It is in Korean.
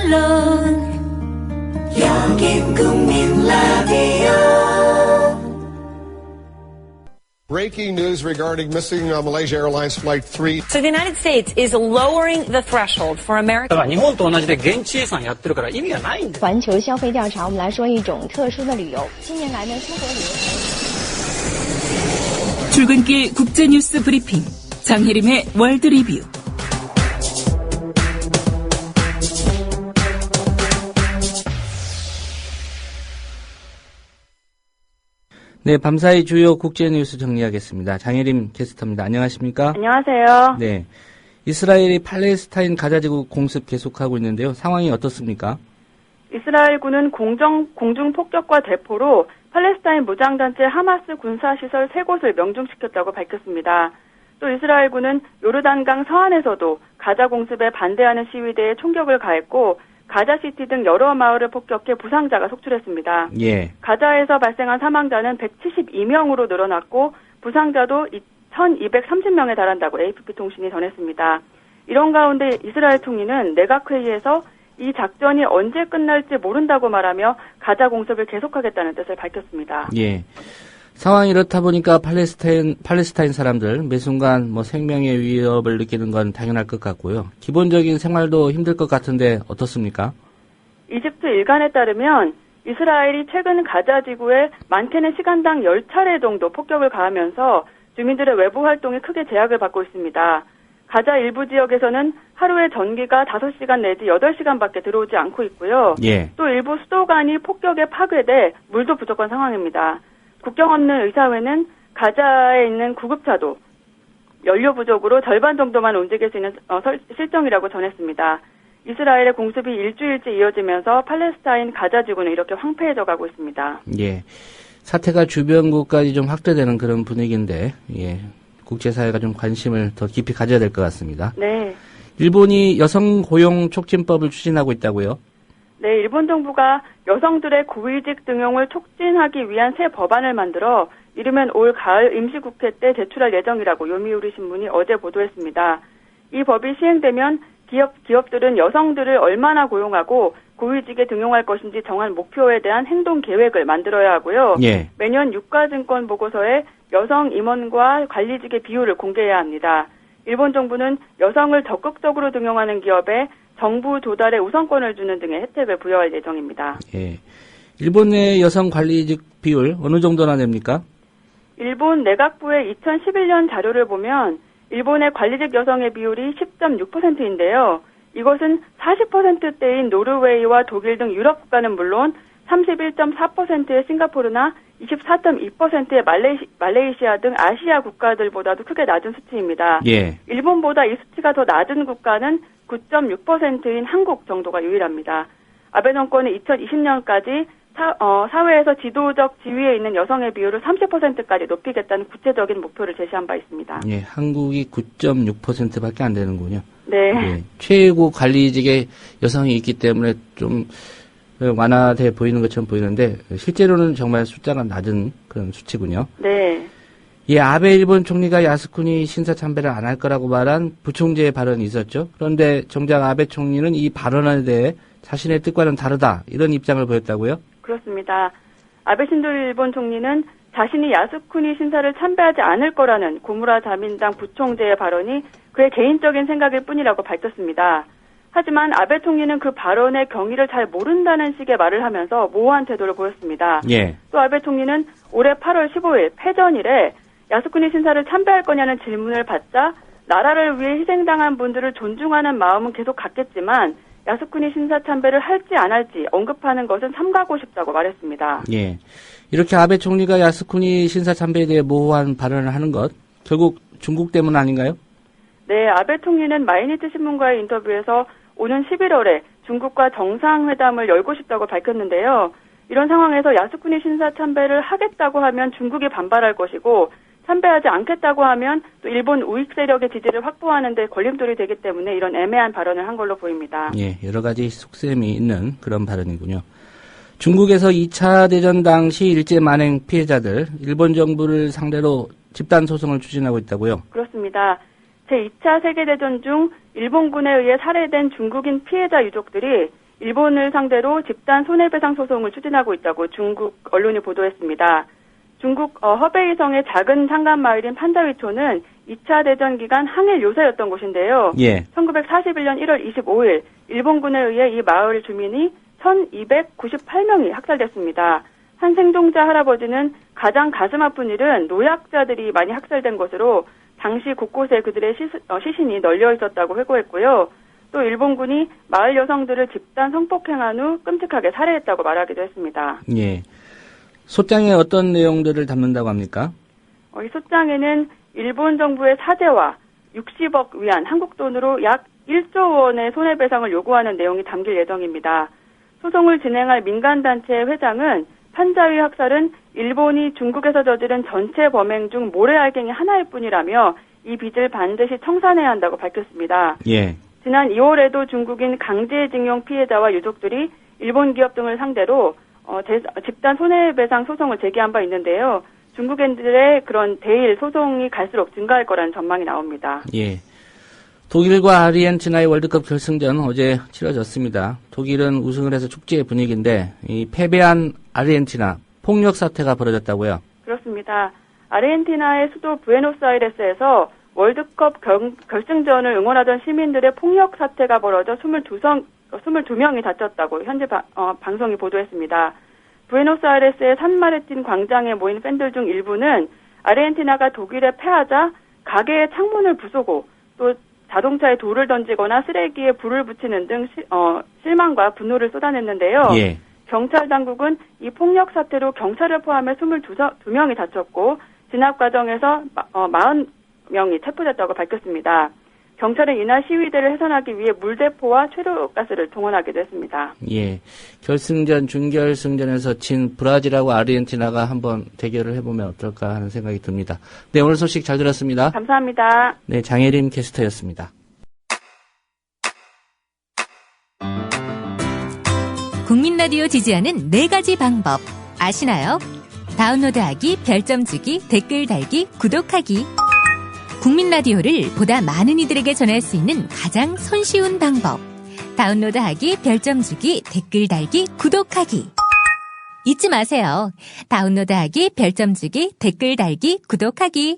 물론 여긴 국민 라디오. Breaking news regarding missing Malaysia Airlines Flight 3. So the United States is lowering the threshold for American. 日本と同じで現地遺産やってるから意味がないんだ。环球消费调查，我们来说一种特殊的旅游。近年来呢，生活旅游。 출근길 국제뉴스 브리핑 장혜림의 월드 리뷰. 네, 밤사이 주요 국제뉴스 정리하겠습니다. 장혜림 캐스터입니다. 안녕하십니까? 안녕하세요. 네, 이스라엘이 팔레스타인 가자지구 공습 계속하고 있는데요. 상황이 어떻습니까? 이스라엘군은 공중 폭격과 대포로 팔레스타인 무장단체 하마스 군사시설 3곳을 명중시켰다고 밝혔습니다. 또 이스라엘군은 요르단강 서안에서도 가자 공습에 반대하는 시위대에 총격을 가했고 가자시티 등 여러 마을을 폭격해 부상자가 속출했습니다. 예. 가자에서 발생한 사망자는 172명으로 늘어났고 부상자도 1230명에 달한다고 AFP통신이 전했습니다. 이런 가운데 이스라엘 총리는 내각회의에서 이 작전이 언제 끝날지 모른다고 말하며 가자 공습을 계속하겠다는 뜻을 밝혔습니다. 예. 상황이 이렇다 보니까 팔레스타인 사람들 매 순간 생명의 위협을 느끼는 건 당연할 것 같고요. 기본적인 생활도 힘들 것 같은데 어떻습니까? 이집트 일간에 따르면 이스라엘이 최근 가자 지구에 많게는 시간당 10차례 정도 폭격을 가하면서 주민들의 외부 활동에 크게 제약을 받고 있습니다. 가자 일부 지역에서는 하루에 전기가 5시간 내지 8시간밖에 들어오지 않고 있고요. 예. 또 일부 수도관이 폭격에 파괴돼 물도 부족한 상황입니다. 국경 없는 의사회는 가자에 있는 구급차도 연료 부족으로 절반 정도만 움직일 수 있는 실정이라고 전했습니다. 이스라엘의 공습이 일주일째 이어지면서 팔레스타인 가자 지구는 이렇게 황폐해져 가고 있습니다. 예. 사태가 주변국까지 좀 확대되는 그런 분위기인데, 예. 국제사회가 좀 관심을 더 깊이 가져야 될 것 같습니다. 네. 일본이 여성 고용 촉진법을 추진하고 있다고요? 네, 일본 정부가 여성들의 고위직 등용을 촉진하기 위한 새 법안을 만들어 이르면 올 가을 임시국회 때 제출할 예정이라고 요미우리 신문이 어제 보도했습니다. 이 법이 시행되면 기업들은 여성들을 얼마나 고용하고 고위직에 등용할 것인지 정한 목표에 대한 행동 계획을 만들어야 하고요. 예. 매년 유가증권 보고서에 여성 임원과 관리직의 비율을 공개해야 합니다. 일본 정부는 여성을 적극적으로 등용하는 기업에 정부 조달에 우선권을 주는 등의 혜택을 부여할 예정입니다. 예. 일본 내 여성 관리직 비율 어느 정도나 됩니까? 일본 내각부의 2011년 자료를 보면 일본의 관리직 여성의 비율이 10.6%인데요. 이것은 40%대인 노르웨이와 독일 등 유럽 국가는 물론 31.4%의 싱가포르나 24.2%의 말레이시아 등 아시아 국가들보다도 크게 낮은 수치입니다. 예. 일본보다 이 수치가 더 낮은 국가는 9.6%인 한국 정도가 유일합니다. 아베 정권은 2020년까지 사회에서 지도적 지위에 있는 여성의 비율을 30%까지 높이겠다는 구체적인 목표를 제시한 바 있습니다. 예, 한국이 9.6%밖에 안 되는군요. 네. 예, 최고 관리직에 여성이 있기 때문에 좀 완화돼 보이는 것처럼 보이는데 실제로는 정말 숫자가 낮은 그런 수치군요. 네. 예, 아베 일본 총리가 야스쿠니 신사 참배를 안 할 거라고 말한 부총재의 발언이 있었죠. 그런데 정작 아베 총리는 이 발언에 대해 자신의 뜻과는 다르다 이런 입장을 보였다고요? 그렇습니다. 아베 신조 일본 총리는 자신이 야스쿠니 신사를 참배하지 않을 거라는 고무라 자민당 부총재의 발언이 그의 개인적인 생각일 뿐이라고 밝혔습니다. 하지만 아베 총리는 그 발언의 경위를 잘 모른다는 식의 말을 하면서 모호한 태도를 보였습니다. 예. 또 아베 총리는 올해 8월 15일 패전일에 야스쿠니 신사를 참배할 거냐는 질문을 받자 나라를 위해 희생당한 분들을 존중하는 마음은 계속 갖겠지만 야스쿠니 신사 참배를 할지 안 할지 언급하는 것은 삼가고 싶다고 말했습니다. 예. 이렇게 아베 총리가 야스쿠니 신사 참배에 대해 모호한 발언을 하는 것 결국 중국 때문 아닌가요? 네, 아베 총리는 마이니치 신문과의 인터뷰에서 오는 11월에 중국과 정상회담을 열고 싶다고 밝혔는데요. 이런 상황에서 야스쿠니 신사 참배를 하겠다고 하면 중국이 반발할 것이고 참배하지 않겠다고 하면 또 일본 우익 세력의 지지를 확보하는 데 걸림돌이 되기 때문에 이런 애매한 발언을 한 걸로 보입니다. 예, 여러 가지 속셈이 있는 그런 발언이군요. 중국에서 2차 대전 당시 일제 만행 피해자들 일본 정부를 상대로 집단 소송을 추진하고 있다고요? 그렇습니다. 제2차 세계대전 중 일본군에 의해 살해된 중국인 피해자 유족들이 일본을 상대로 집단 손해배상 소송을 추진하고 있다고 중국 언론이 보도했습니다. 중국 허베이성의 작은 산간 마을인 판다위초는 2차 대전 기간 항일 요새였던 곳인데요. 예. 1941년 1월 25일 일본군에 의해 이 마을 주민이 1298명이 학살됐습니다. 한 생존자 할아버지는 가장 가슴 아픈 일은 노약자들이 많이 학살된 것으로 당시 곳곳에 그들의 시신이 널려 있었다고 회고했고요. 또 일본군이 마을 여성들을 집단 성폭행한 후 끔찍하게 살해했다고 말하기도 했습니다. 예. 소장에 어떤 내용들을 담는다고 합니까? 이 소장에는 일본 정부의 사죄와 60억 위안, 한국 돈으로 약 1조 원의 손해배상을 요구하는 내용이 담길 예정입니다. 소송을 진행할 민간단체의 회장은 판자위 학살은 일본이 중국에서 저지른 전체 범행 중 모래알갱이 하나일 뿐이라며 이 빚을 반드시 청산해야 한다고 밝혔습니다. 예. 지난 2월에도 중국인 강제징용 피해자와 유족들이 일본 기업 등을 상대로 집단 손해배상 소송을 제기한 바 있는데요. 중국인들의 그런 대일 소송이 갈수록 증가할 거라는 전망이 나옵니다. 예. 독일과 아르헨티나의 월드컵 결승전 어제 치러졌습니다. 독일은 우승을 해서 축제의 분위기인데 이 패배한 아르헨티나 폭력 사태가 벌어졌다고요? 그렇습니다. 아르헨티나의 수도 부에노스아이레스에서 월드컵 결승전을 응원하던 시민들의 폭력 사태가 벌어져 22명이 다쳤다고 현재 방송이 보도했습니다. 부에노스아이레스의 산마르틴 광장에 모인 팬들 중 일부는 아르헨티나가 독일에 패하자 가게의 창문을 부수고 또 자동차에 돌을 던지거나 쓰레기에 불을 붙이는 등 실망과 분노를 쏟아냈는데요. 예. 경찰 당국은 이 폭력 사태로 경찰을 포함해 22명이 다쳤고 진압 과정에서 40명이 체포됐다고 밝혔습니다. 경찰은 이날 시위대를 해산하기 위해 물대포와 최루가스를 동원하기도 했습니다. 예, 결승전, 준결승전에서 진 브라질하고 아르헨티나가 한번 대결을 해보면 어떨까 하는 생각이 듭니다. 네, 오늘 소식 잘 들었습니다. 감사합니다. 네, 장혜림 캐스터였습니다. 국민 라디오 지지하는 4가지 방법 아시나요? 다운로드하기, 별점 주기, 댓글 달기, 구독하기. 국민 라디오를 보다 많은 이들에게 전할 수 있는 가장 손쉬운 방법. 다운로드하기, 별점 주기, 댓글 달기, 구독하기. 잊지 마세요. 다운로드하기, 별점 주기, 댓글 달기, 구독하기.